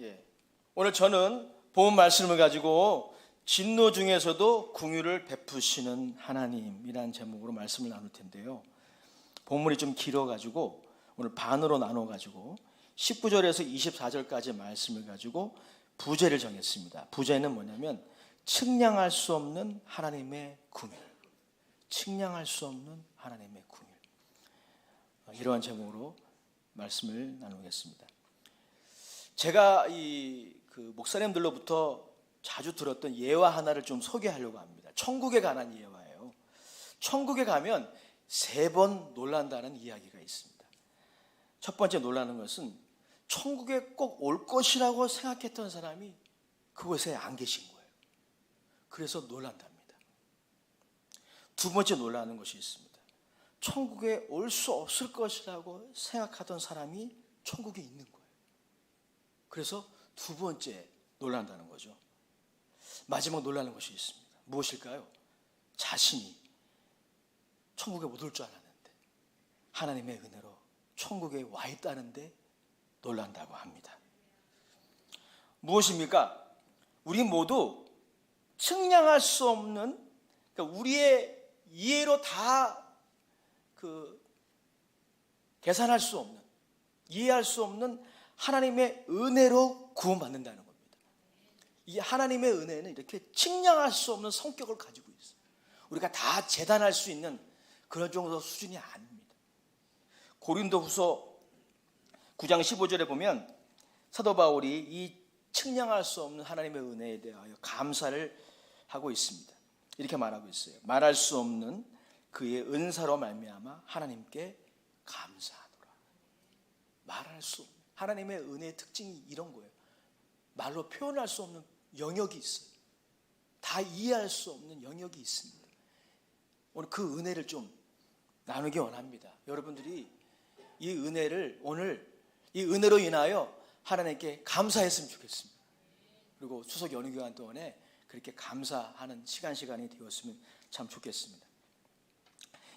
예. 오늘 저는 본 말씀을 가지고 진노 중에서도 긍휼을 베푸시는 하나님이라는 제목으로 말씀을 나눌 텐데요. 본문이 좀 길어가지고 오늘 반으로 나눠가지고 19절에서 24절까지 말씀을 가지고 부제를 정했습니다. 부제는 뭐냐면 측량할 수 없는 하나님의 긍휼, 측량할 수 없는 하나님의 긍휼, 이러한 제목으로 말씀을 나누겠습니다. 제가 목사님들로부터 자주 들었던 예화 하나를 좀 소개하려고 합니다. 천국에 관한 예화예요. 천국에 가면 3번 놀란다는 이야기가 있습니다. 첫 번째 놀라는 것은 천국에 꼭 올 것이라고 생각했던 사람이 그곳에 안 계신 거예요. 그래서 놀란답니다. 두 번째 놀라는 것이 있습니다. 천국에 올 수 없을 것이라고 생각하던 사람이 천국에 있는 거예요. 그래서 두 번째 놀란다는 거죠. 마지막 놀라는 것이 있습니다. 무엇일까요? 자신이 천국에 못 올 줄 알았는데 하나님의 은혜로 천국에 와 있다는데 놀란다고 합니다. 무엇입니까? 우리 모두 측량할 수 없는, 그러니까 우리의 이해로 다 계산할 수 없는, 이해할 수 없는 하나님의 은혜로 구원받는다는 겁니다. 이 하나님의 은혜는 이렇게 측량할 수 없는 성격을 가지고 있어요. 우리가 다 재단할 수 있는 그런 정도 수준이 아닙니다. 고린도후서 9장 15절에 보면 사도 바울이 이 측량할 수 없는 하나님의 은혜에 대하여 감사를 하고 있습니다. 이렇게 말하고 있어요. 말할 수 없는 그의 은사로 말미암아 하나님께 감사하노라. 말할 수 없는 하나님의 은혜의 특징이 이런 거예요. 말로 표현할 수 없는 영역이 있어요. 다 이해할 수 없는 영역이 있습니다. 오늘 그 은혜를 좀 나누기 원합니다. 여러분들이 이 은혜를 오늘 이 은혜로 인하여 하나님께 감사했으면 좋겠습니다. 그리고 추석 연휴 기간 동안에 그렇게 감사하는 시간이 되었으면 참 좋겠습니다.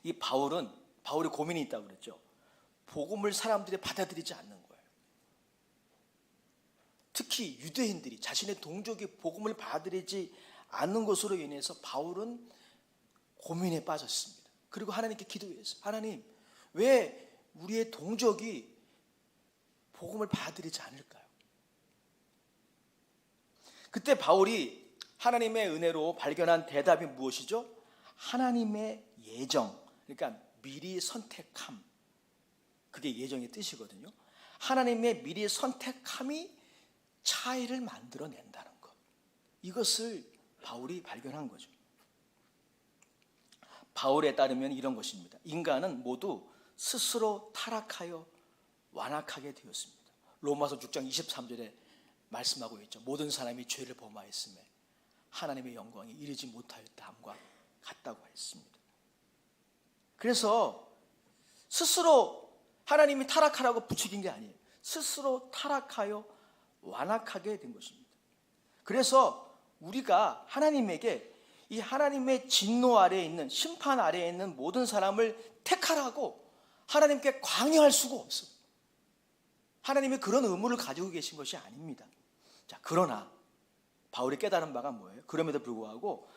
이 바울이 고민이 있다고 그랬죠. 복음을 사람들이 받아들이지 않는 거예요. 특히 유대인들이 자신의 동족이 복음을 받아들이지 않는 것으로 인해서 바울은 고민에 빠졌습니다. 그리고 하나님께 기도했어요. 하나님, 왜 우리의 동족이 복음을 받아들이지 않을까요? 그때 바울이 하나님의 은혜로 발견한 대답이 무엇이죠? 하나님의 예정, 그러니까 미리 선택함, 그게 예정의 뜻이거든요. 하나님의 미리 선택함이 차이를 만들어낸다는 것, 이것을 바울이 발견한 거죠. 바울에 따르면 이런 것입니다. 인간은 모두 스스로 타락하여 완악하게 되었습니다. 로마서 6장 23절에 말씀하고 있죠. 모든 사람이 죄를 범하였음에 하나님의 영광이 이르지 못하였다함과 같다고 했습니다. 그래서 스스로 하나님이 타락하라고 부추긴 게 아니에요. 스스로 타락하여 완악하게 된 것입니다. 그래서 우리가 하나님에게 이 하나님의 진노 아래에 있는, 심판 아래에 있는 모든 사람을 택하라고 하나님께 강요할 수가 없어요. 하나님이 그런 의무를 가지고 계신 것이 아닙니다. 자, 그러나 바울이 깨달은 바가 뭐예요? 그럼에도 불구하고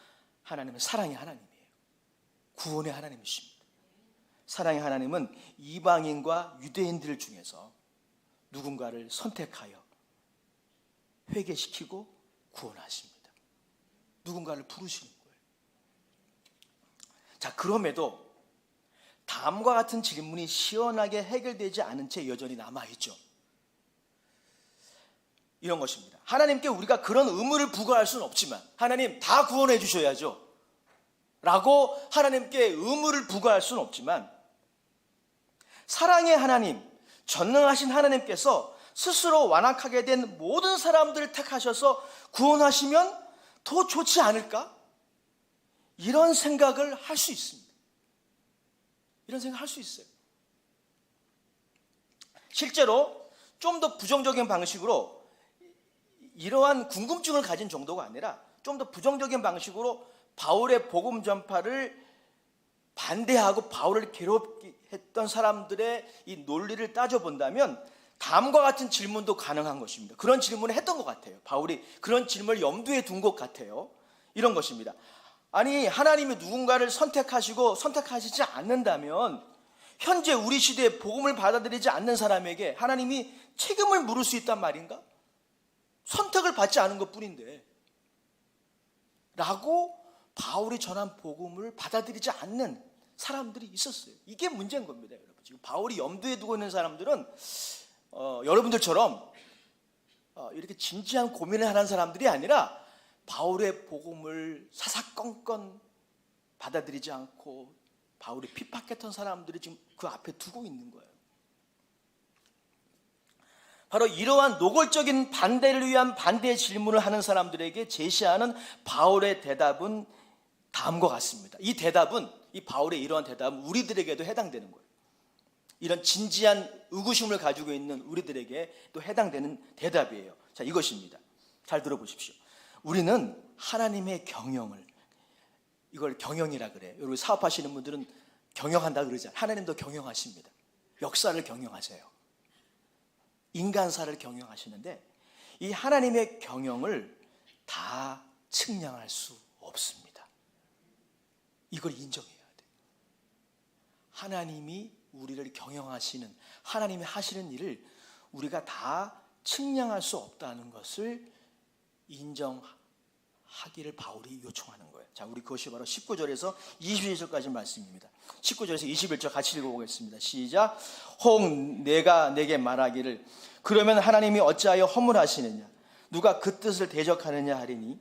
하나님은 사랑의 하나님이에요. 구원의 하나님이십니다. 사랑의 하나님은 이방인과 유대인들 중에서 누군가를 선택하여 회개시키고 구원하십니다. 누군가를 부르시는 거예요. 자, 그럼에도 다음과 같은 질문이 시원하게 해결되지 않은 채 여전히 남아있죠. 이런 것입니다. 하나님께 우리가 그런 의무를 부과할 수는 없지만, 하나님 다 구원해 주셔야죠 라고 하나님께 의무를 부과할 수는 없지만, 사랑의 하나님, 전능하신 하나님께서 스스로 완악하게 된 모든 사람들을 택하셔서 구원하시면 더 좋지 않을까? 이런 생각을 할 수 있습니다. 이런 생각을 할 수 있어요. 실제로 좀 더 부정적인 방식으로, 이러한 궁금증을 가진 정도가 아니라 좀 더 부정적인 방식으로 바울의 복음 전파를 반대하고 바울을 괴롭게 했던 사람들의 이 논리를 따져본다면, 다음과 같은 질문도 가능한 것입니다. 그런 질문을 했던 것 같아요. 바울이 그런 질문을 염두에 둔 것 같아요. 이런 것입니다. 아니, 하나님이 누군가를 선택하시고 선택하시지 않는다면 현재 우리 시대에 복음을 받아들이지 않는 사람에게 하나님이 책임을 물을 수 있단 말인가? 선택을 받지 않은 것뿐인데 라고 바울이 전한 복음을 받아들이지 않는 사람들이 있었어요. 이게 문제인 겁니다, 여러분. 지금 바울이 염두에 두고 있는 사람들은 여러분들처럼 이렇게 진지한 고민을 하는 사람들이 아니라 바울의 복음을 사사건건 받아들이지 않고 바울이 핍박했던 사람들이 지금 그 앞에 두고 있는 거예요. 바로 이러한 노골적인 반대를 위한 반대의 질문을 하는 사람들에게 제시하는 바울의 대답은 다음과 같습니다. 이 대답은, 이 바울의 이러한 대답은 우리들에게도 해당되는 거예요. 이런 진지한 의구심을 가지고 있는 우리들에게 또 해당되는 대답이에요. 자, 이것입니다. 잘 들어보십시오. 우리는 하나님의 경영을, 이걸 경영이라 그래요. 여러분 사업하시는 분들은 경영한다 그러잖아요. 하나님도 경영하십니다. 역사를 경영하세요. 인간사를 경영하시는데 이 하나님의 경영을 다 측량할 수 없습니다. 이걸 인정해야 돼요. 하나님이 우리를 경영하시는, 하나님이 하시는 일을 우리가 다 측량할 수 없다는 것을 인정하기를 바울이 요청하는 거예요. 자, 우리 그것이 바로 19절에서 21절까지 말씀입니다. 19절에서 21절 같이 읽어보겠습니다. 시작. 혹 내가 내게 말하기를 그러면 하나님이 어찌하여 허물하시느냐, 누가 그 뜻을 대적하느냐 하리니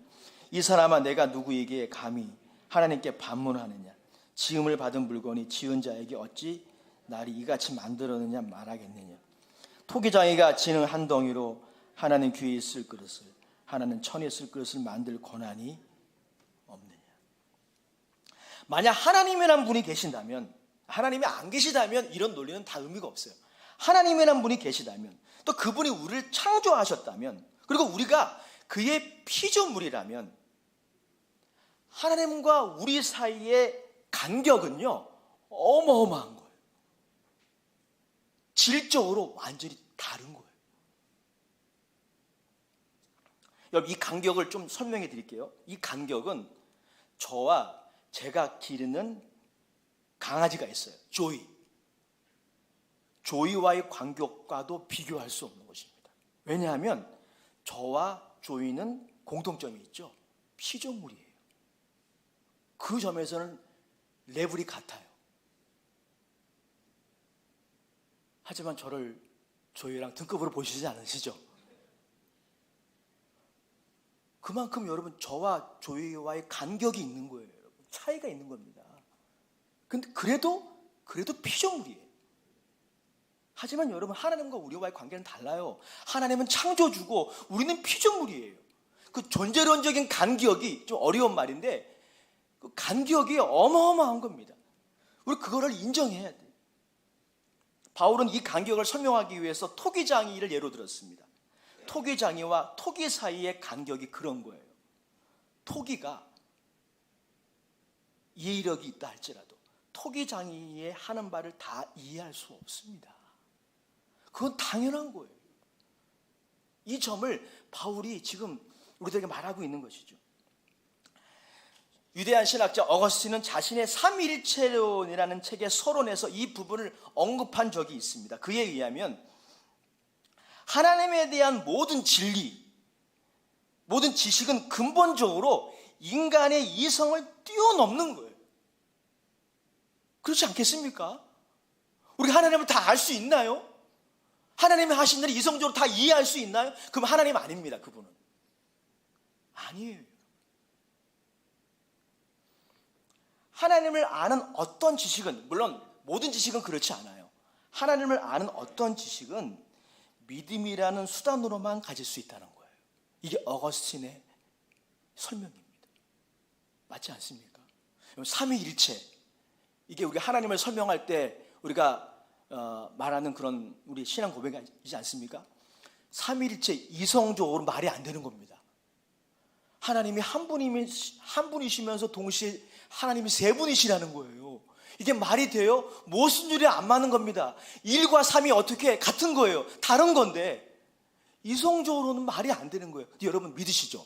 이 사람아 내가 누구에게 감히 하나님께 반문하느냐, 지음을 받은 물건이 지은 자에게 어찌 나를 이같이 만들었느냐 말하겠느냐. 토기장이가 지는 한 덩이로 하나는 귀에 있을 그릇을, 하나는 천에 있을 그릇을 만들 권한이 없느냐. 만약 하나님이란 분이 계신다면, 하나님이 안 계시다면 이런 논리는 다 의미가 없어요. 하나님이란 분이 계시다면, 또 그분이 우리를 창조하셨다면, 그리고 우리가 그의 피조물이라면 하나님과 우리 사이의 간격은요 어마어마한 거예요. 질적으로 완전히 다른 거예요. 여러분, 이 간격을 좀 설명해 드릴게요. 이 간격은 저와 제가 기르는 강아지가 있어요. 조이. 조이와의 간격과도 비교할 수 없는 것입니다. 왜냐하면 저와 조이는 공통점이 있죠. 피조물이에요. 그 점에서는 레벨이 같아요. 하지만 저를 조이랑 등급으로 보시지 않으시죠? 그만큼 여러분 저와 조이와의 간격이 있는 거예요. 여러분. 차이가 있는 겁니다. 근데 그래도 피조물이에요. 하지만 여러분 하나님과 우리와의 관계는 달라요. 하나님은 창조주고 우리는 피조물이에요. 그 존재론적인 간격이 좀 어려운 말인데 그 간격이 어마어마한 겁니다. 우리 그거를 인정해야 돼요. 바울은 이 간격을 설명하기 위해서 토기장이를 예로 들었습니다. 토기장이와 토기 사이의 간격이 그런 거예요. 토기가 이해력이 있다 할지라도 토기장이의 하는 바를 다 이해할 수 없습니다. 그건 당연한 거예요. 이 점을 바울이 지금 우리들에게 말하고 있는 것이죠. 유대한 신학자 어거스틴은 자신의 삼위일체론이라는 책의 서론에서 이 부분을 언급한 적이 있습니다. 그에 의하면 하나님에 대한 모든 진리, 모든 지식은 근본적으로 인간의 이성을 뛰어넘는 거예요. 그렇지 않겠습니까? 우리가 하나님을 다 알 수 있나요? 하나님이 하신 일을 이성적으로 다 이해할 수 있나요? 그럼 하나님 아닙니다. 그분은 아니에요. 하나님을 아는 어떤 지식은, 물론 모든 지식은 그렇지 않아요. 하나님을 아는 어떤 지식은 믿음이라는 수단으로만 가질 수 있다는 거예요. 이게 어거스틴의 설명입니다. 맞지 않습니까? 삼위일체, 이게 우리 하나님을 설명할 때 우리가 말하는 그런 우리 신앙 고백이지 않습니까? 삼위일체 이성적으로 말이 안 되는 겁니다. 하나님이 한 분이시면서 동시에 하나님이 세 분이시라는 거예요. 이게 말이 돼요? 모순율이 안 맞는 겁니다. 1과 3이 어떻게 같은 거예요? 다른 건데 이성적으로는 말이 안 되는 거예요. 여러분 믿으시죠?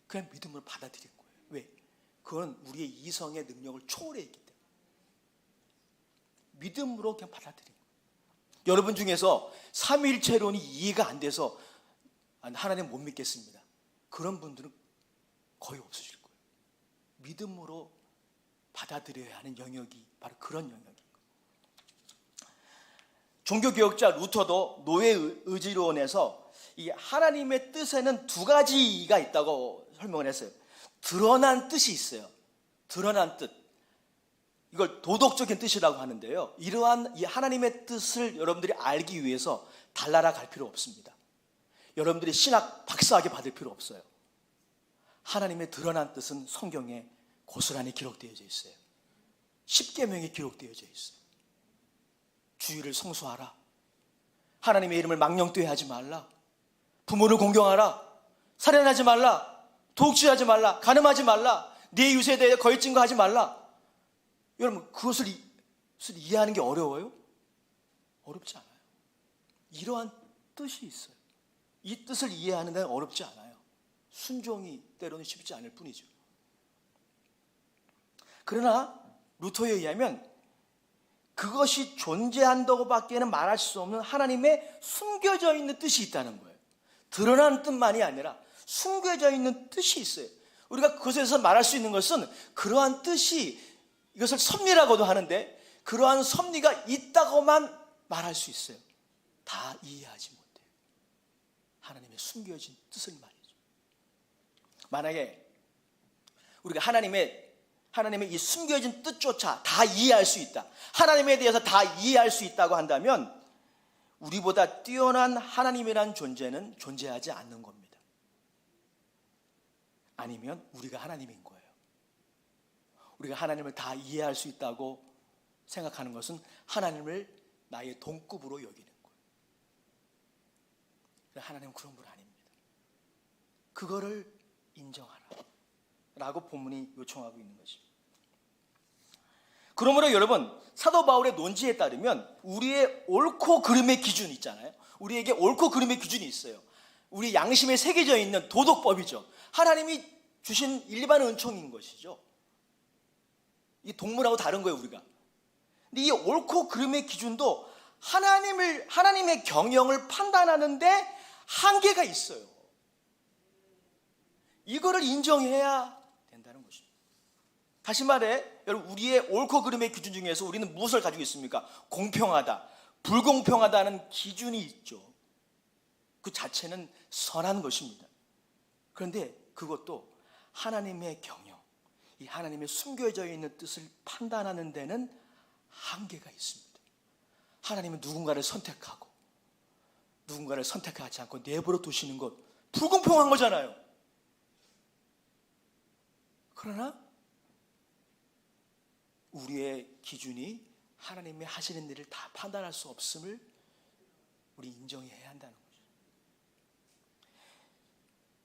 그냥 믿음으로 받아들인 거예요. 왜? 그건 우리의 이성의 능력을 초월했기 때문에 믿음으로 그냥 받아들인 거예요. 여러분 중에서 삼위일체론이 이해가 안 돼서 하나님 못 믿겠습니다, 그런 분들은 거의 없으실 거예요. 믿음으로 받아들여야 하는 영역이 바로 그런 영역인 거예요. 종교개혁자 루터도 노예의지론에서 이 하나님의 뜻에는 두 가지가 있다고 설명을 했어요. 드러난 뜻이 있어요. 드러난 뜻. 이걸 도덕적인 뜻이라고 하는데요. 이러한 이 하나님의 뜻을 여러분들이 알기 위해서 달나라 갈 필요 없습니다. 여러분들이 신학 박사학위 받을 필요 없어요. 하나님의 드러난 뜻은 성경에 고스란히 기록되어져 있어요. 십계명에 기록되어져 있어요. 주의를 성수하라, 하나님의 이름을 망령되이 하지 말라, 부모를 공경하라, 살인하지 말라, 도둑질하지 말라, 간음하지 말라, 네 이웃에 대해 거짓 증거하지 말라. 여러분 그것을 이해하는 게 어려워요? 어렵지 않아요. 이러한 뜻이 있어요. 이 뜻을 이해하는 데는 어렵지 않아요. 순종이 때로는 쉽지 않을 뿐이죠. 그러나 루터에 의하면 그것이 존재한다고 밖에는 말할 수 없는 하나님의 숨겨져 있는 뜻이 있다는 거예요. 드러나는 뜻만이 아니라 숨겨져 있는 뜻이 있어요. 우리가 그것에서 말할 수 있는 것은 그러한 뜻이, 이것을 섭리라고도 하는데 그러한 섭리가 있다고만 말할 수 있어요. 다 이해하지 못해요. 하나님의 숨겨진 뜻을 말이죠. 만약에 우리가 하나님의 이 숨겨진 뜻조차 다 이해할 수 있다, 하나님에 대해서 다 이해할 수 있다고 한다면 우리보다 뛰어난 하나님이란 존재는 존재하지 않는 겁니다. 아니면 우리가 하나님인 거예요. 우리가 하나님을 다 이해할 수 있다고 생각하는 것은 하나님을 나의 동급으로 여기는 거예요. 하나님은 그런 분 아닙니다. 그거를 인정하라 라고 본문이 요청하고 있는 것입니다. 그러므로 여러분, 사도 바울의 논지에 따르면 우리의 옳고 그름의 기준 있잖아요. 우리에게 옳고 그름의 기준이 있어요. 우리 양심에 새겨져 있는 도덕법이죠. 하나님이 주신 일반 은총인 것이죠. 이 동물하고 다른 거예요, 우리가. 근데 이 옳고 그름의 기준도 하나님의 경영을 판단하는데 한계가 있어요. 이거를 인정해야 된다는 것입니다. 다시 말해, 여러분, 우리의 옳고 그름의 기준 중에서 우리는 무엇을 가지고 있습니까? 공평하다, 불공평하다는 기준이 있죠. 그 자체는 선한 것입니다. 그런데 그것도 하나님의 경영, 이 하나님의 숨겨져 있는 뜻을 판단하는 데는 한계가 있습니다. 하나님은 누군가를 선택하고 누군가를 선택하지 않고 내버려 두시는 것, 불공평한 거잖아요. 그러나 우리의 기준이 하나님이 하시는 일을 다 판단할 수 없음을 우리 인정해야 한다는 거죠.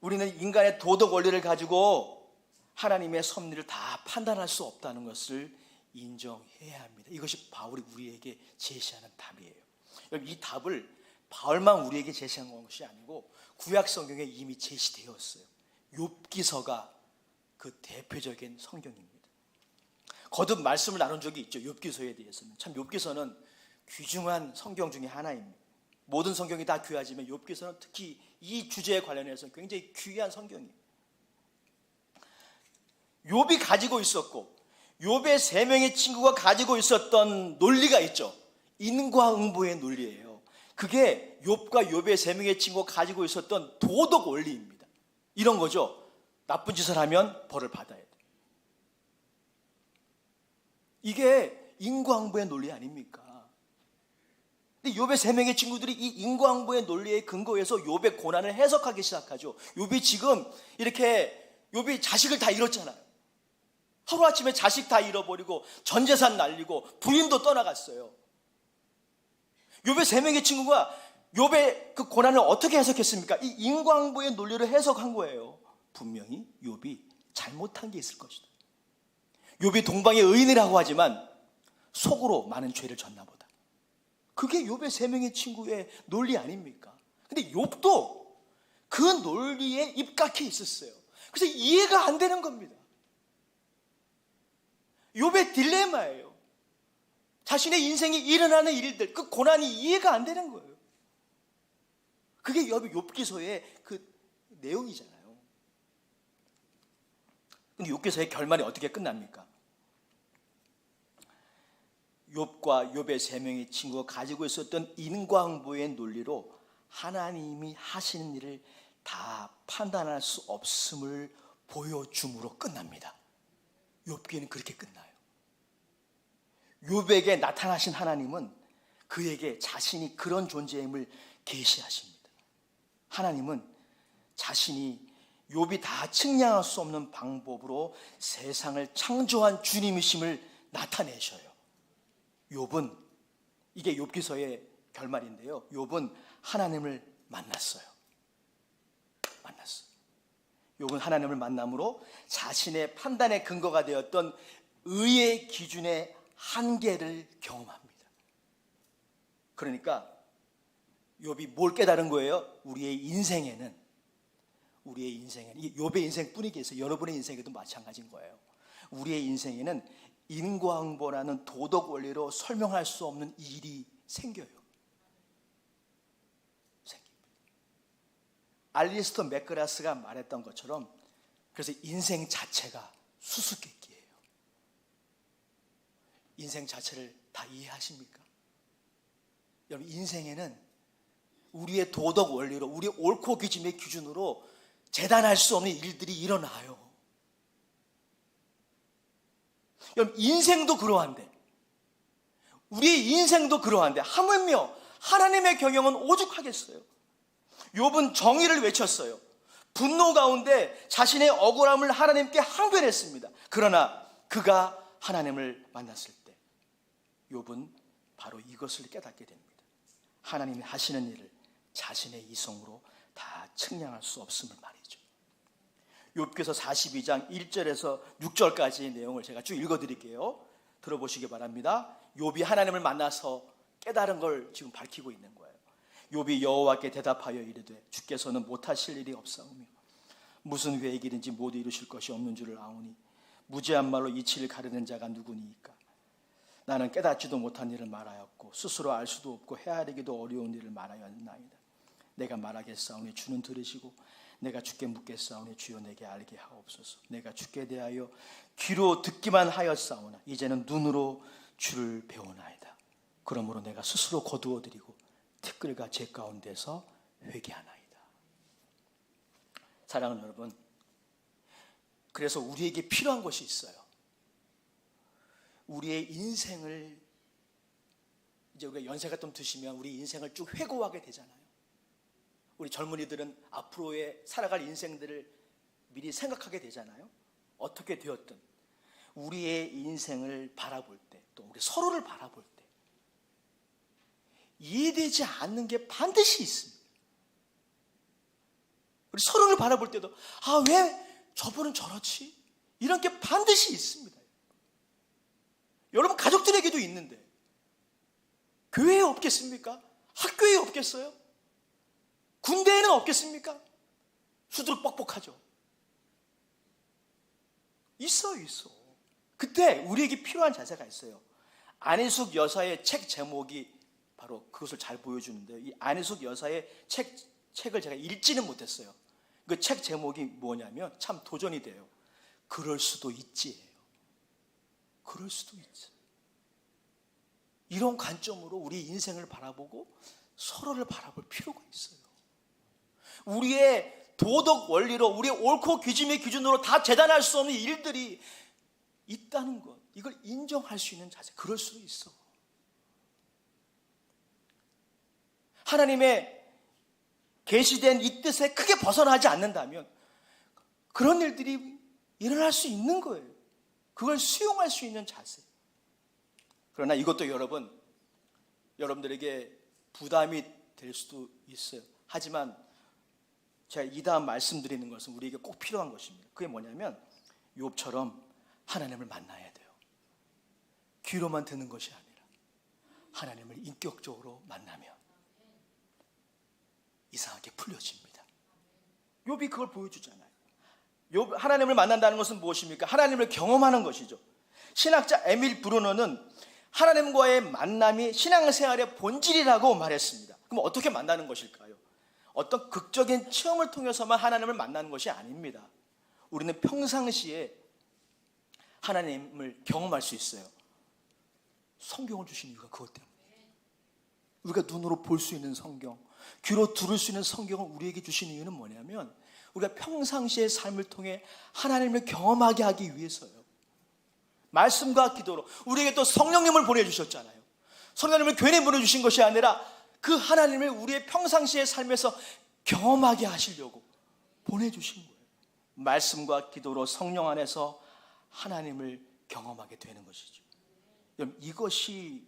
우리는 인간의 도덕 원리를 가지고 하나님의 섭리를 다 판단할 수 없다는 것을 인정해야 합니다. 이것이 바울이 우리에게 제시하는 답이에요. 여러분, 이 답을 바울만 우리에게 제시한 것이 아니고 구약 성경에 이미 제시되었어요. 욥기서가 그 대표적인 성경입니다. 거듭 말씀을 나눈 적이 있죠. 욥기서에 대해서는. 참 욥기서는 귀중한 성경 중에 하나입니다. 모든 성경이 다 귀하지만 욥기서는 특히 이 주제에 관련해서 굉장히 귀한 성경이에요. 욥이 가지고 있었고 욥의 세 명의 친구가 가지고 있었던 논리가 있죠. 인과응보의 논리예요. 그게 욥과 욥의 세 명의 친구가 가지고 있었던 도덕 원리입니다. 이런 거죠. 나쁜 짓을 하면 벌을 받아야 돼. 이게 인과응보의 논리 아닙니까? 근데 욥의 세 명의 친구들이 이 인과응보의 논리에 근거해서 욥의 고난을 해석하기 시작하죠. 욥이 지금 이렇게 욥이 자식을 다 잃었잖아요. 하루아침에 자식 다 잃어버리고 전 재산 날리고 부인도 떠나갔어요. 욥의 세 명의 친구가 욥의 그 고난을 어떻게 해석했습니까? 이 인과응보의 논리를 해석한 거예요. 분명히 욥이 잘못한 게 있을 것이다. 욥이 동방의 의인이라고 하지만 속으로 많은 죄를 졌나 보다. 그게 욥의 세 명의 친구의 논리 아닙니까? 근데 욥도 그 논리에 입각해 있었어요. 그래서 이해가 안 되는 겁니다. 욥의 딜레마예요. 자신의 인생에 일어나는 일들, 그 고난이 이해가 안 되는 거예요. 그게 욥기서의 그 내용이잖아요. 근데 욥기서의 결말이 어떻게 끝납니까? 욥과 욥의 세 명의 친구가 가지고 있었던 인과응보의 논리로 하나님이 하시는 일을 다 판단할 수 없음을 보여줌으로 끝납니다. 욥기는 그렇게 끝나요. 욥에게 나타나신 하나님은 그에게 자신이 그런 존재임을 계시하십니다. 하나님은 자신이 욥이 다 측량할 수 없는 방법으로 세상을 창조한 주님이심을 나타내셔요. 욥은, 이게 욥기서의 결말인데요, 욥은 하나님을 만났어요. 욥은 하나님을 만남으로 자신의 판단의 근거가 되었던 의의 기준의 한계를 경험합니다. 그러니까 욥이 뭘 깨달은 거예요? 우리의 인생에는, 이게 욥의 인생뿐이겠어요. 여러분의 인생에도 마찬가지인 거예요. 우리의 인생에는 인과응보라는 도덕 원리로 설명할 수 없는 일이 생깁니다. 알리스토 맥그라스가 말했던 것처럼, 그래서 인생 자체가 수수께끼예요. 인생 자체를 다 이해하십니까? 여러분, 인생에는 우리의 도덕 원리로, 우리의 옳고 그름의 기준으로 재단할 수 없는 일들이 일어나요. 여러분, 인생도 그러한데, 우리의 인생도 그러한데 하물며 하나님의 경영은 오죽하겠어요? 욥은 정의를 외쳤어요. 분노 가운데 자신의 억울함을 하나님께 항변했습니다. 그러나 그가 하나님을 만났을 때 욥은 바로 이것을 깨닫게 됩니다. 하나님이 하시는 일을 자신의 이성으로 다 측량할 수 없음을 말이죠. 욥기서 42장 1절에서 6절까지의 내용을 제가 쭉 읽어드릴게요. 들어보시기 바랍니다. 욥이 하나님을 만나서 깨달은 걸 지금 밝히고 있는 거예요. 욥이 여호와께 대답하여 이르되 주께서는 못하실 일이 없사오며 무슨 계획이든지 모두 이루실 것이 없는 줄을 아오니 무지한 말로 이치를 가르는 자가 누구니이까. 나는 깨닫지도 못한 일을 말하였고 스스로 알 수도 없고 헤아리기도 어려운 일을 말하였나이다. 내가 말하겠사오니 주는 들으시고 내가 주께 묻겠사오니 주여 내게 알게 하옵소서. 내가 주께 대하여 귀로 듣기만 하였사오나 이제는 눈으로 주를 배우나이다. 그러므로 내가 스스로 거두어드리고 티끌과 제 가운데서 회개하나이다. 사랑하는 여러분, 그래서 우리에게 필요한 것이 있어요. 우리의 인생을, 이제 우리가 연세가 좀 드시면 우리 인생을 쭉 회고하게 되잖아요. 우리 젊은이들은 앞으로의 살아갈 인생들을 미리 생각하게 되잖아요. 어떻게 되었든 우리의 인생을 바라볼 때, 또 우리 서로를 바라볼 때 이해되지 않는 게 반드시 있습니다. 우리 서로를 바라볼 때도 왜 저분은 저렇지? 이런 게 반드시 있습니다. 여러분 가족들에게도 있는데 교회에 없겠습니까? 학교에 없겠어요? 군대에는 없겠습니까? 수두룩 뻑뻑하죠. 있어. 그때 우리에게 필요한 자세가 있어요. 안희숙 여사의 책 제목이 바로 그것을 잘 보여주는데요. 이 안희숙 여사의 책을 제가 읽지는 못했어요. 그 책 제목이 뭐냐면 참 도전이 돼요. 그럴 수도 있지예요. 그럴 수도 있지. 이런 관점으로 우리 인생을 바라보고 서로를 바라볼 필요가 있어요. 우리의 도덕 원리로, 우리의 옳고 그름의 기준으로 다 재단할 수 없는 일들이 있다는 것, 이걸 인정할 수 있는 자세. 그럴 수도 있어. 하나님의 계시된 이 뜻에 크게 벗어나지 않는다면 그런 일들이 일어날 수 있는 거예요. 그걸 수용할 수 있는 자세. 그러나 이것도 여러분들에게 부담이 될 수도 있어요. 하지만 제가 이 다음 말씀드리는 것은 우리에게 꼭 필요한 것입니다. 그게 뭐냐면 욥처럼 하나님을 만나야 돼요. 귀로만 듣는 것이 아니라 하나님을 인격적으로 만나면 이상하게 풀려집니다. 욥이 그걸 보여주잖아요. 하나님을 만난다는 것은 무엇입니까? 하나님을 경험하는 것이죠. 신학자 에밀 브루너는 하나님과의 만남이 신앙생활의 본질이라고 말했습니다. 그럼 어떻게 만나는 것일까요? 어떤 극적인 체험을 통해서만 하나님을 만나는 것이 아닙니다. 우리는 평상시에 하나님을 경험할 수 있어요. 성경을 주신 이유가 그것 때문에. 우리가 눈으로 볼 수 있는 성경, 귀로 들을 수 있는 성경을 우리에게 주신 이유는 뭐냐면 우리가 평상시의 삶을 통해 하나님을 경험하게 하기 위해서요. 말씀과 기도로 우리에게 또 성령님을 보내주셨잖아요. 성령님을 괜히 보내주신 것이 아니라 그 하나님을 우리의 평상시의 삶에서 경험하게 하시려고 보내주신 거예요. 말씀과 기도로 성령 안에서 하나님을 경험하게 되는 것이죠. 여러분, 이것이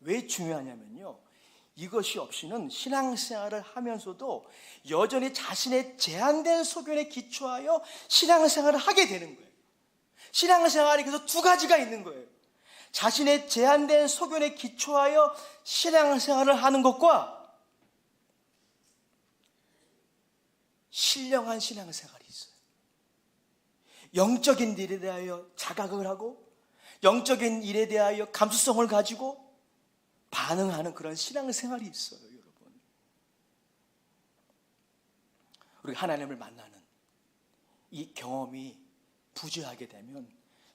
왜 중요하냐면요, 이것이 없이는 신앙생활을 하면서도 여전히 자신의 제한된 소견에 기초하여 신앙생활을 하게 되는 거예요. 신앙생활이 그래서 두 가지가 있는 거예요. 자신의 제한된 소견에 기초하여 신앙생활을 하는 것과 신령한 신앙생활이 있어요. 영적인 일에 대하여 자각을 하고 영적인 일에 대하여 감수성을 가지고 반응하는 그런 신앙생활이 있어요, 여러분. 우리가 하나님을 만나는 이 경험이 부재하게 되면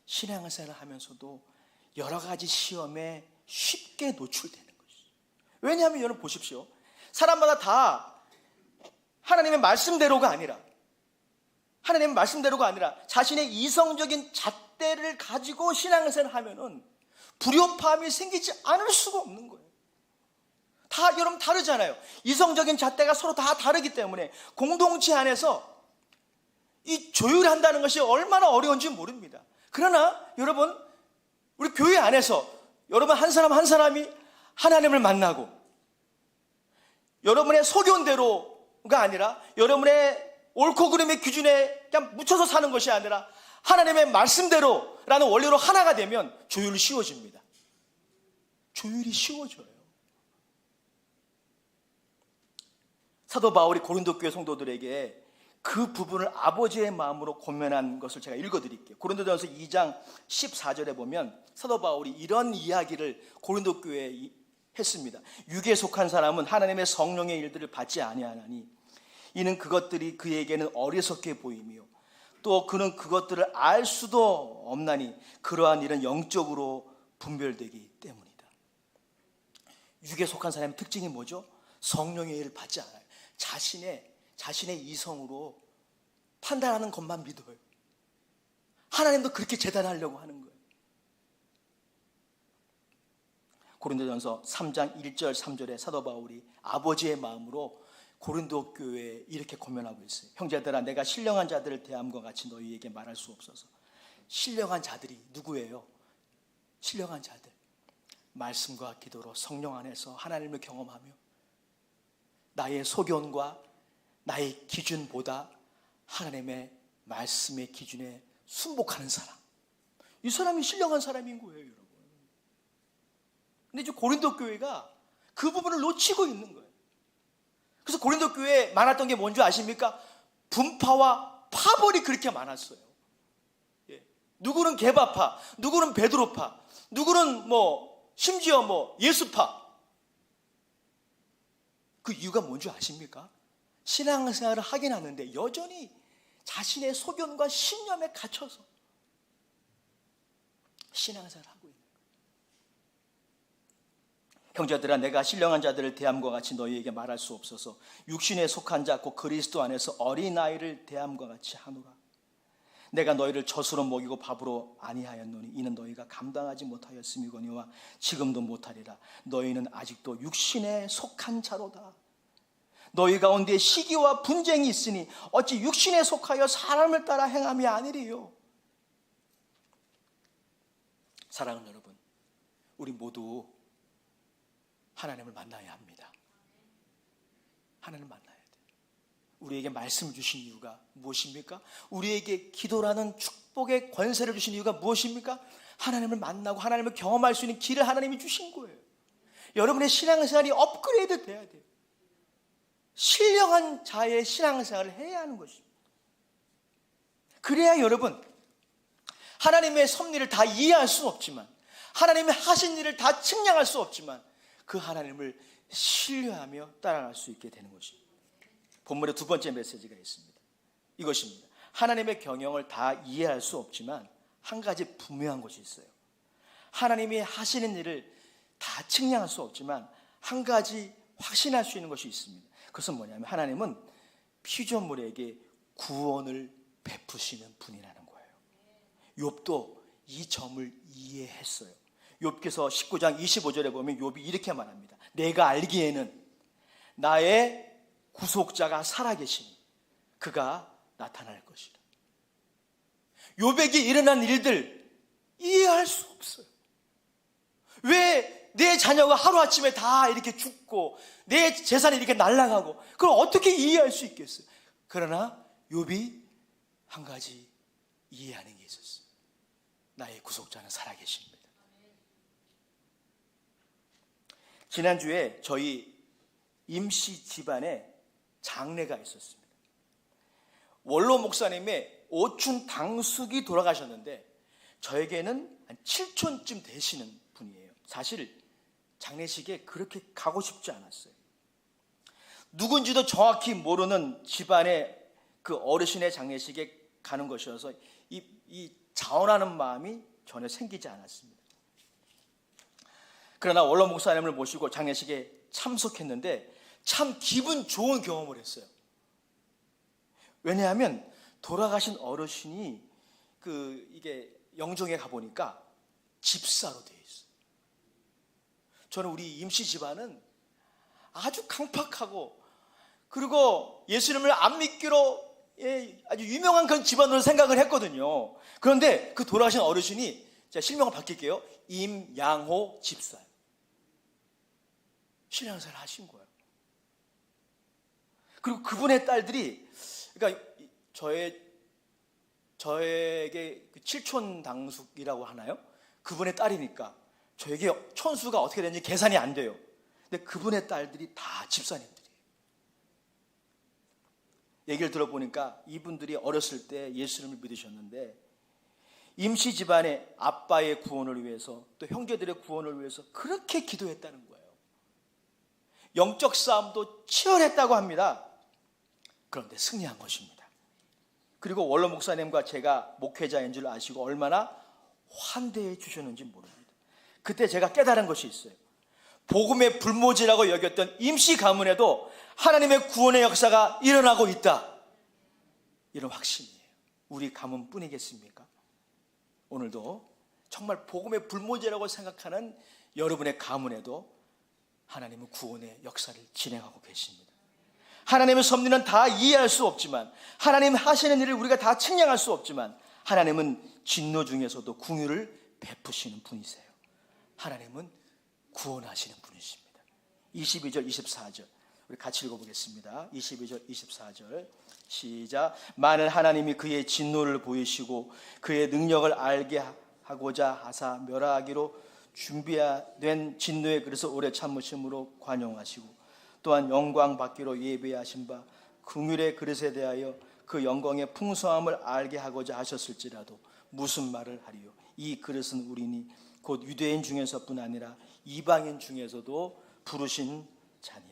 신앙생활을 하면서도 여러 가지 시험에 쉽게 노출되는 것이죠. 왜냐하면 여러분 보십시오. 사람마다 다 하나님의 말씀대로가 아니라 자신의 이성적인 잣대를 가지고 신앙생활을 하면은 불협화음이 생기지 않을 수가 없는 거예요. 다 여러분 다르잖아요. 이성적인 잣대가 서로 다 다르기 때문에 공동체 안에서 이 조율한다는 것이 얼마나 어려운지 모릅니다. 그러나 여러분, 우리 교회 안에서 여러분 한 사람 한 사람이 하나님을 만나고 여러분의 소견대로가 아니라 여러분의 옳고 그름의 기준에 그냥 묻혀서 사는 것이 아니라 하나님의 말씀대로라는 원리로 하나가 되면 조율이 쉬워집니다. 조율이 쉬워져요. 사도 바울이 고린도 교회 성도들에게 그 부분을 아버지의 마음으로 권면한 것을 제가 읽어드릴게요. 고린도전서 2장 14절에 보면 사도 바울이 이런 이야기를 고린도 교회에 했습니다. 육에 속한 사람은 하나님의 성령의 일들을 받지 아니하나니 이는 그것들이 그에게는 어리석게 보이며 또 그는 그것들을 알 수도 없나니 그러한 일은 영적으로 분별되기 때문이다. 육에 속한 사람의 특징이 뭐죠? 성령의 일을 받지 않아요. 자신의 이성으로 판단하는 것만 믿어요. 하나님도 그렇게 재단하려고 하는 거예요. 고린도전서 3장 1절 3절에 사도 바울이 아버지의 마음으로 고린도 교회에 이렇게 권면하고 있어요. 형제들아, 내가 신령한 자들을 대함과 같이 너희에게 말할 수 없어서. 신령한 자들이 누구예요? 신령한 자들, 말씀과 기도로 성령 안에서 하나님을 경험하며 나의 소견과 나의 기준보다 하나님의 말씀의 기준에 순복하는 사람, 이 사람이 신령한 사람인 거예요, 여러분. 근데 이제 고린도 교회가 그 부분을 놓치고 있는 거예요. 그래서 고린도 교회에 많았던 게 뭔지 아십니까? 분파와 파벌이 그렇게 많았어요. 예. 누구는 게바파, 누구는 베드로파, 누구는 심지어 예수파. 그 이유가 뭔지 아십니까? 신앙생활을 하긴 하는데 여전히 자신의 소견과 신념에 갇혀서 신앙생활을 하고 있는 거예요. 형제들아, 내가 신령한 자들을 대함과 같이 너희에게 말할 수 없어서 육신에 속한 자 곧 그리스도 안에서 어린아이를 대함과 같이 하노라. 내가 너희를 젖으로 먹이고 밥으로 아니하였노니 이는 너희가 감당하지 못하였음이거니와 지금도 못하리라. 너희는 아직도 육신에 속한 자로다. 너희 가운데 시기와 분쟁이 있으니 어찌 육신에 속하여 사람을 따라 행함이 아니리요. 사랑하는 여러분, 우리 모두 하나님을 만나야 합니다. 하나님을 만나야 돼요. 우리에게 말씀을 주신 이유가 무엇입니까? 우리에게 기도라는 축복의 권세를 주신 이유가 무엇입니까? 하나님을 만나고 하나님을 경험할 수 있는 길을 하나님이 주신 거예요. 여러분의 신앙생활이 업그레이드 돼야 돼요. 신령한 자의 신앙생활을 해야 하는 것입니다. 그래야 여러분, 하나님의 섭리를 다 이해할 수는 없지만, 하나님의 하신 일을 다 측량할 수 없지만, 그 하나님을 신뢰하며 따라갈 수 있게 되는 것입니다. 본문의 두 번째 메시지가 있습니다. 이것입니다. 하나님의 경영을 다 이해할 수 없지만 한 가지 분명한 것이 있어요. 하나님이 하시는 일을 다 측량할 수 없지만 한 가지 확신할 수 있는 것이 있습니다. 그것은 뭐냐면 하나님은 피조물에게 구원을 베푸시는 분이라는 거예요. 욥도 이 점을 이해했어요. 욥기서 19장 25절에 보면 욥이 이렇게 말합니다. 내가 알기에는 나의 구속자가 살아계시니 그가 나타날 것이라. 욥에게 일어난 일들 이해할 수 없어요. 왜 내 자녀가 하루아침에 다 이렇게 죽고 내 재산이 이렇게 날아가고 그걸 어떻게 이해할 수 있겠어요? 그러나 욥이 한 가지 이해하는 게 있었어요. 나의 구속자는 살아계십니다. 지난주에 저희 임씨 집안에 장례가 있었습니다. 원로 목사님의 오춘 당숙이 돌아가셨는데 저에게는 한 7촌쯤 되시는 분이에요. 사실 장례식에 그렇게 가고 싶지 않았어요. 누군지도 정확히 모르는 집안의 그 어르신의 장례식에 가는 것이어서 이 자원하는 마음이 전혀 생기지 않았습니다. 그러나 원로 목사님을 모시고 장례식에 참석했는데 참 기분 좋은 경험을 했어요. 왜냐하면 돌아가신 어르신이 이게 영정에 가보니까 집사로 되어 있어요. 저는 우리 임씨 집안은 아주 강팍하고 그리고 예수님을 안 믿기로 아주 유명한 그런 집안으로 생각을 했거든요. 그런데 그 돌아가신 어르신이, 제가 실명을 바뀔게요. 임양호 집사예요. 신앙생활 하신 거예요. 그리고 그분의 딸들이, 그러니까 저에게 칠촌 당숙이라고 하나요? 그분의 딸이니까 저에게 촌수가 어떻게 되는지 계산이 안 돼요. 근데 그분의 딸들이 다 집사님들이에요. 얘기를 들어보니까 이분들이 어렸을 때 예수님을 믿으셨는데 임시 집안의 아빠의 구원을 위해서 또 형제들의 구원을 위해서 그렇게 기도했다는 거예요. 영적 싸움도 치열했다고 합니다. 그런데 승리한 것입니다. 그리고 원로 목사님과 제가 목회자인 줄 아시고 얼마나 환대해 주셨는지 모릅니다. 그때 제가 깨달은 것이 있어요. 복음의 불모지라고 여겼던 임시 가문에도 하나님의 구원의 역사가 일어나고 있다. 이런 확신이에요. 우리 가문뿐이겠습니까? 오늘도 정말 복음의 불모지라고 생각하는 여러분의 가문에도 하나님은 구원의 역사를 진행하고 계십니다. 하나님의 섭리는 다 이해할 수 없지만, 하나님 하시는 일을 우리가 다 측량할 수 없지만, 하나님은 진노 중에서도 긍휼을 베푸시는 분이세요. 하나님은 구원하시는 분이십니다. 22절 24절 우리 같이 읽어보겠습니다. 22절 24절 시작. 만일 하나님이 그의 진노를 보이시고 그의 능력을 알게 하고자 하사 멸하기로 준비된 진노의 그릇을 오래 참으심으로 관용하시고 또한 영광 받기로 예비하신 바 긍휼의 그릇에 대하여 그 영광의 풍성함을 알게 하고자 하셨을지라도 무슨 말을 하리요. 이 그릇은 우리니 곧 유대인 중에서뿐 아니라 이방인 중에서도 부르신 자니라.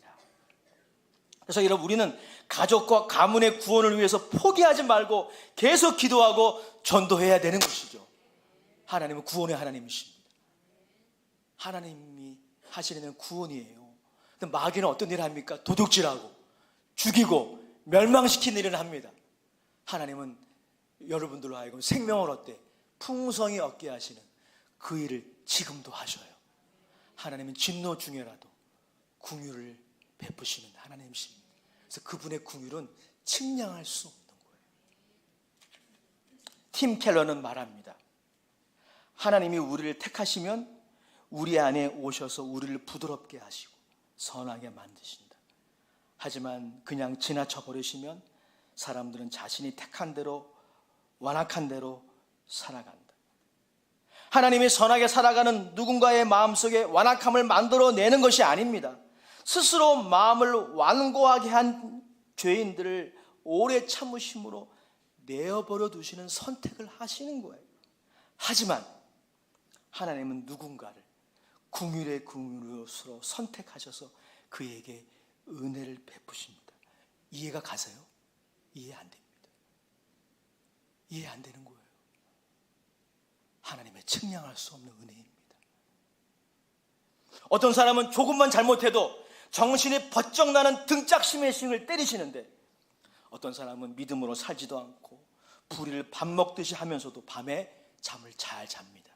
그래서 여러분, 우리는 가족과 가문의 구원을 위해서 포기하지 말고 계속 기도하고 전도해야 되는 것이죠. 하나님은 구원의 하나님이십니다. 하나님이 하시는 구원이에요. 근데 마귀는 어떤 일을 합니까? 도둑질하고 죽이고 멸망시키는 일을 합니다. 하나님은 여러분들로 하여금 생명을 얻되 풍성히 얻게 하시는 그 일을 지금도 하셔요. 하나님은 진노 중에라도 긍휼을 베푸시는 하나님이십니다. 그래서 그분의 긍휼은 측량할 수 없는 거예요. 팀 켈러는 말합니다. 하나님이 우리를 택하시면 우리 안에 오셔서 우리를 부드럽게 하시고 선하게 만드신다. 하지만 그냥 지나쳐 버리시면 사람들은 자신이 택한 대로 완악한 대로 살아간다. 하나님이 선하게 살아가는 누군가의 마음속에 완악함을 만들어내는 것이 아닙니다. 스스로 마음을 완고하게 한 죄인들을 오래 참으심으로 내어버려 두시는 선택을 하시는 거예요. 하지만 하나님은 누군가를 긍휼의 긍휼으로 선택하셔서 그에게 은혜를 베푸십니다. 이해가 가세요? 이해 안 됩니다. 이해 안 되는 거예요. 하나님의 측량할 수 없는 은혜입니다. 어떤 사람은 조금만 잘못해도 정신이 번쩍 나는 등짝심의 신을 때리시는데, 어떤 사람은 믿음으로 살지도 않고 불의를 밥 먹듯이 하면서도 밤에 잠을 잘 잡니다.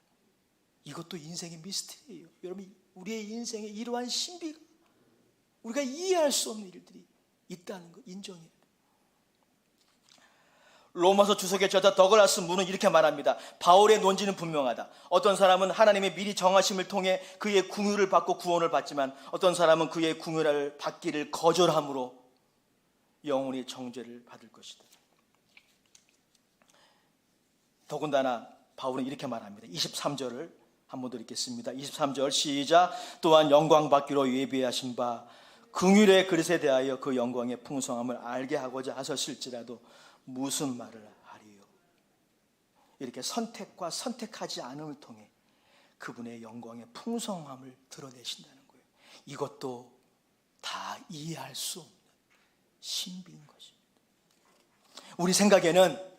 이것도 인생의 미스터리예요. 여러분, 우리의 인생에 이러한 신비가, 우리가 이해할 수 없는 일들이 있다는 거 인정해야 돼요. 로마서 주석의 저자 더글라스 문은 이렇게 말합니다. 바울의 논지는 분명하다. 어떤 사람은 하나님의 미리 정하심을 통해 그의 긍휼을 받고 구원을 받지만, 어떤 사람은 그의 긍휼을 받기를 거절함으로 영원히 정죄를 받을 것이다. 더군다나 바울은 이렇게 말합니다. 23절을 한번 더 읽겠습니다. 23절 시작. 또한 영광 받기로 예비하신 바 긍휼의 그릇에 대하여 그 영광의 풍성함을 알게 하고자 하셨을지라도 무슨 말을 하리요. 이렇게 선택과 선택하지 않음을 통해 그분의 영광의 풍성함을 드러내신다는 거예요. 이것도 다 이해할 수 없는 신비인 것입니다. 우리 생각에는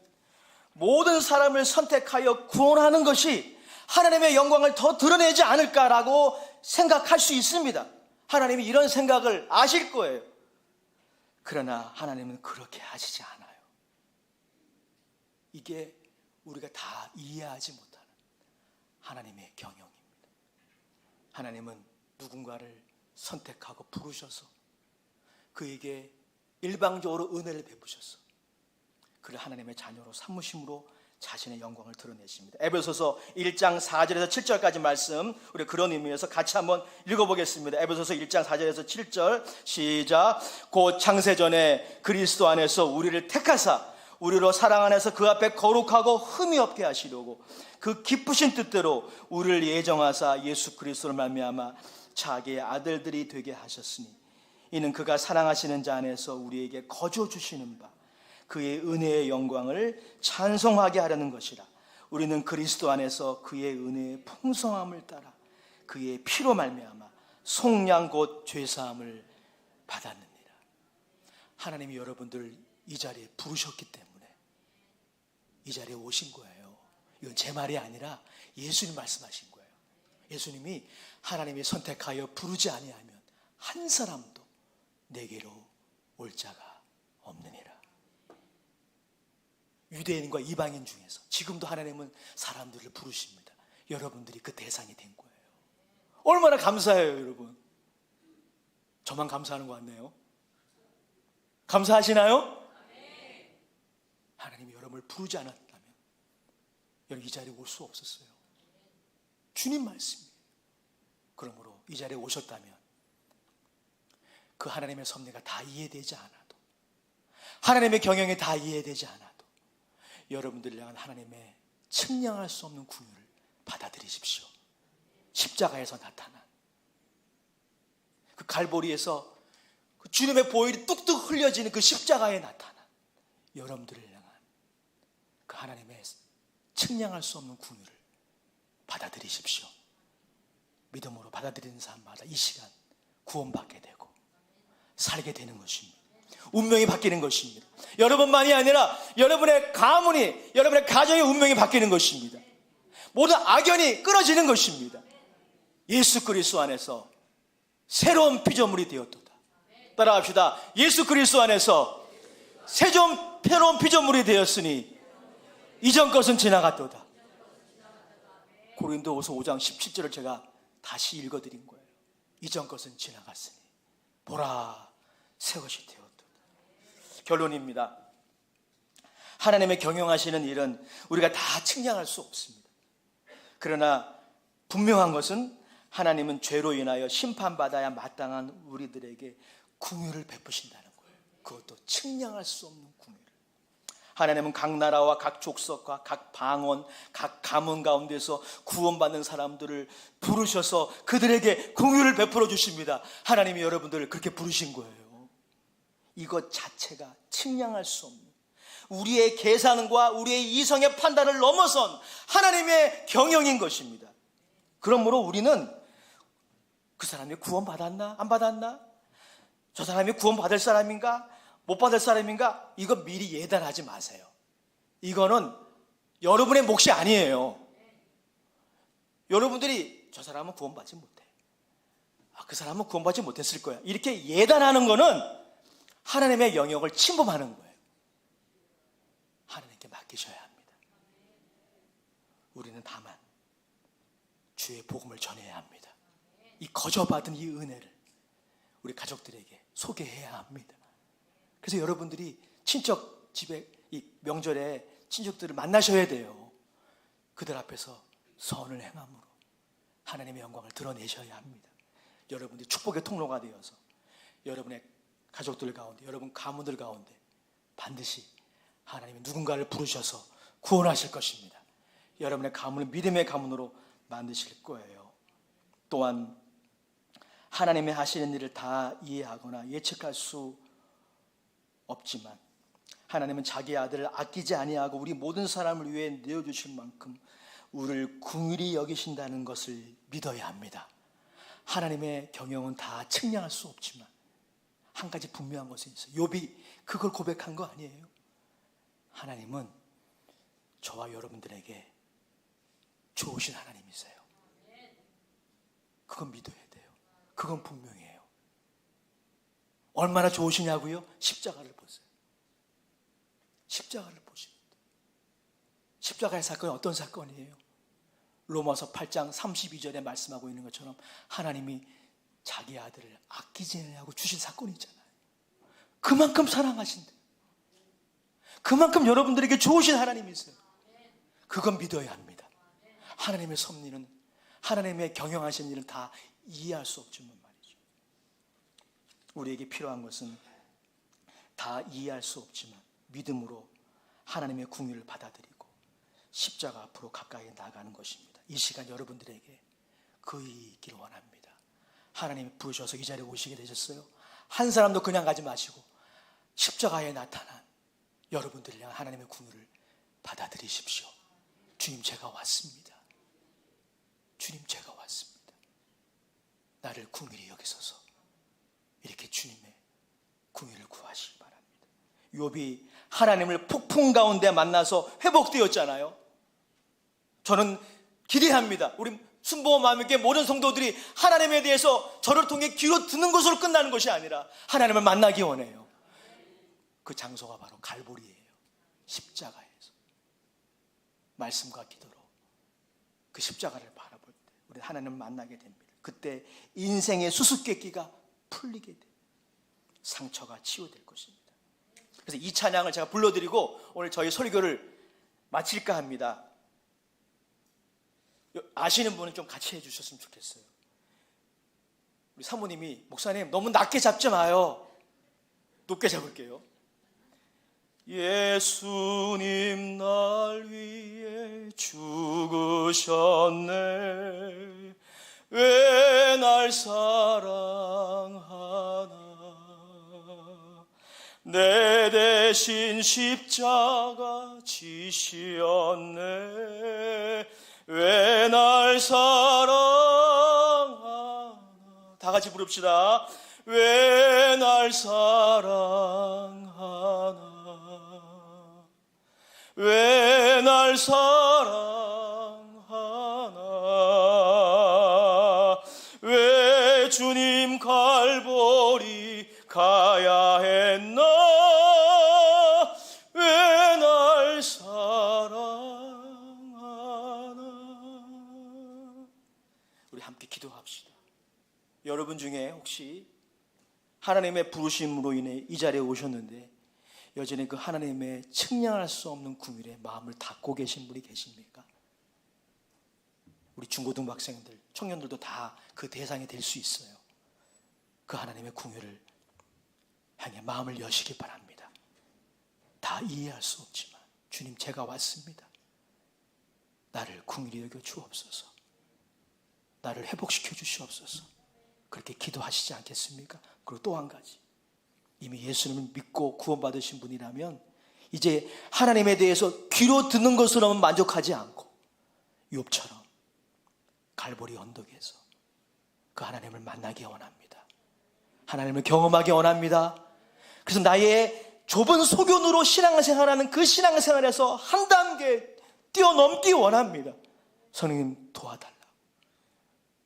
모든 사람을 선택하여 구원하는 것이 하나님의 영광을 더 드러내지 않을까라고 생각할 수 있습니다. 하나님이 이런 생각을 아실 거예요. 그러나 하나님은 그렇게 하시지 않아요. 이게 우리가 다 이해하지 못하는 하나님의 경영입니다. 하나님은 누군가를 선택하고 부르셔서 그에게 일방적으로 은혜를 베푸셔서 그를 하나님의 자녀로 삼으심으로 자신의 영광을 드러내십니다. 에베소서 1장 4절에서 7절까지 말씀, 우리 그런 의미에서 같이 한번 읽어보겠습니다. 에베소서 1장 4절에서 7절 시작. 곧 창세전에 그리스도 안에서 우리를 택하사 우리로 사랑 안에서 그 앞에 거룩하고 흠이 없게 하시려고 그 기쁘신 뜻대로 우리를 예정하사 예수 그리스도를 말미암아 자기의 아들들이 되게 하셨으니, 이는 그가 사랑하시는 자 안에서 우리에게 거저 주시는 바 그의 은혜의 영광을 찬송하게 하려는 것이라. 우리는 그리스도 안에서 그의 은혜의 풍성함을 따라 그의 피로 말미암아 속량 곧 죄사함을 받았느니라. 하나님이 여러분들을 이 자리에 부르셨기 때문에 이 자리에 오신 거예요. 이건 제 말이 아니라 예수님 말씀하신 거예요. 예수님이 하나님이 선택하여 부르지 아니하면 한 사람도 내게로 올 자가 없느니라. 유대인과 이방인 중에서 지금도 하나님은 사람들을 부르십니다. 여러분들이 그 대상이 된 거예요. 얼마나 감사해요, 여러분. 저만 감사하는 것 같네요. 감사하시나요? 하나님이 여러분을 부르지 않았다면 여러분 이 자리에 올 수 없었어요. 주님 말씀이에요. 그러므로 이 자리에 오셨다면 그 하나님의 섭리가 다 이해되지 않아도, 하나님의 경영이 다 이해되지 않아도 여러분들을 향한 하나님의 측량할 수 없는 긍휼을 받아들이십시오. 십자가에서 나타난 그 갈보리에서 그 주님의 보혈이 뚝뚝 흘려지는 그 십자가에 나타난 여러분들을 향한 그 하나님의 측량할 수 없는 긍휼을 받아들이십시오. 믿음으로 받아들이는 사람마다 이 시간 구원받게 되고 살게 되는 것입니다. 운명이 바뀌는 것입니다. 여러분만이 아니라 여러분의 가문이, 여러분의 가정의 운명이 바뀌는 것입니다. 모든 악연이 끊어지는 것입니다. 예수 그리스도 안에서 새로운 피조물이 되었도다. 따라합시다. 예수 그리스도 안에서 새로운 피조물이 되었으니 이전 것은 지나갔도다. 고린도후서 5장 17절을 제가 다시 읽어드린 거예요. 이전 것은 지나갔으니 보라 새 것이 되었도다. 결론입니다. 하나님의 경영하시는 일은 우리가 다 측량할 수 없습니다. 그러나 분명한 것은 하나님은 죄로 인하여 심판받아야 마땅한 우리들에게 긍휼을 베푸신다는 거예요. 그것도 측량할 수 없는 긍휼을. 하나님은 각 나라와 각 족속과 각 방언, 각 가문 가운데서 구원받는 사람들을 부르셔서 그들에게 긍휼을 베풀어 주십니다. 하나님이 여러분들을 그렇게 부르신 거예요. 이것 자체가 측량할 수 없는, 우리의 계산과 우리의 이성의 판단을 넘어선 하나님의 경영인 것입니다. 그러므로 우리는 그 사람이 구원받았나 안 받았나, 저 사람이 구원받을 사람인가 못 받을 사람인가, 이거 미리 예단하지 마세요. 이거는 여러분의 몫이 아니에요. 여러분들이 저 사람은 구원받지 못해, 그 사람은 구원받지 못했을 거야, 이렇게 예단하는 거는 하나님의 영역을 침범하는 거예요. 하나님께 맡기셔야 합니다. 우리는 다만 주의 복음을 전해야 합니다. 이 거저받은 이 은혜를 우리 가족들에게 소개해야 합니다. 그래서 여러분들이 친척 집에 이 명절에 친척들을 만나셔야 돼요. 그들 앞에서 선을 행함으로 하나님의 영광을 드러내셔야 합니다. 여러분들이 축복의 통로가 되어서 여러분의 가족들 가운데, 여러분 가문들 가운데 반드시 하나님이 누군가를 부르셔서 구원하실 것입니다. 여러분의 가문을 믿음의 가문으로 만드실 거예요. 또한 하나님의 하시는 일을 다 이해하거나 예측할 수 없지만 하나님은 자기 아들을 아끼지 아니하고 우리 모든 사람을 위해 내어주실 만큼 우리를 긍휼히 여기신다는 것을 믿어야 합니다. 하나님의 경영은 다 측량할 수 없지만 한 가지 분명한 것이 있어요. 욥이 그걸 고백한 거 아니에요? 하나님은 저와 여러분들에게 좋으신 하나님이세요. 그건 믿어야 돼요. 그건 분명해요. 얼마나 좋으시냐고요? 십자가를 보세요. 십자가를 보십니다. 십자가의 사건이 어떤 사건이에요? 로마서 8장 32절에 말씀하고 있는 것처럼 하나님이 자기 아들을 아끼지 않냐고 주신 사건이잖아요. 그만큼 사랑하신대. 그만큼 여러분들에게 좋으신 하나님이세요. 그건 믿어야 합니다. 하나님의 섭리는, 하나님의 경영하신 일은 다 이해할 수 없지만 말이죠. 우리에게 필요한 것은 다 이해할 수 없지만 믿음으로 하나님의 긍휼을 받아들이고 십자가 앞으로 가까이 나가는 것입니다. 이 시간 여러분들에게 그의 있기를 원합니다. 하나님이 부르셔서 이 자리에 오시게 되셨어요. 한 사람도 그냥 가지 마시고 십자가에 나타난 여러분들을 향한 하나님의 긍휼을 받아들이십시오. 주님, 제가 왔습니다. 주님, 제가 왔습니다. 나를 긍휼히 여기소서. 이렇게 주님의 긍휼을 구하시기 바랍니다. 욥이 하나님을 폭풍 가운데 만나서 회복되었잖아요. 저는 기대합니다. 우리 순복음 마음있게 모든 성도들이 하나님에 대해서 저를 통해 귀로 듣는 것으로 끝나는 것이 아니라 하나님을 만나기 원해요. 그 장소가 바로 갈보리예요. 십자가에서 말씀과 기도로 그 십자가를 바라볼 때 우리 하나님을 만나게 됩니다. 그때 인생의 수수께끼가 풀리게 돼요. 상처가 치유될 것입니다. 그래서 이 찬양을 제가 불러드리고 오늘 저희 설교를 마칠까 합니다. 아시는 분은 좀 같이 해주셨으면 좋겠어요. 우리 사모님이, 목사님 너무 낮게 잡지 마요. 높게 잡을게요. 예수님 날 위해 죽으셨네. 왜 날 사랑하나. 내 대신 십자가 지시었네. 왜 날 사랑하나. 다 같이 부릅시다. 왜 날 사랑하나. 왜 날 사랑하나. 왜 주님 갈보리 가야 했나. 왜 날 사랑하나. 우리 함께 기도합시다. 여러분 중에 혹시 하나님의 부르심으로 인해 이 자리에 오셨는데 여전히 그 하나님의 측량할 수 없는 긍휼에 마음을 닫고 계신 분이 계십니까? 우리 중고등학생들, 청년들도 다 그 대상이 될 수 있어요. 그 하나님의 긍휼을 향해 마음을 여시기 바랍니다. 다 다 이해할 수 없지만 주님, 제가 왔습니다. 나를 긍휼히 여겨 주옵소서. 나를 회복시켜 주시옵소서. 그렇게 기도하시지 않겠습니까? 그리고 또 한 가지, 이미 예수님을 믿고 구원받으신 분이라면 이제 하나님에 대해서 귀로 듣는 것으로는 만족하지 않고 욥처럼 갈보리 언덕에서 그 하나님을 만나기 원합니다. 하나님을 경험하기 원합니다. 그래서 나의 좁은 소견으로 신앙생활하는 그 신앙생활에서 한 단계 뛰어넘기 원합니다. 성령님 도와달라고.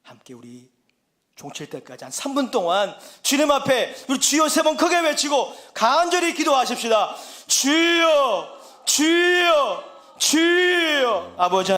함께 우리 종칠 때까지 한 3분 동안 주님 앞에 우리 주여 3번 크게 외치고 간절히 기도하십시다. 주여, 주여, 주여. 아버지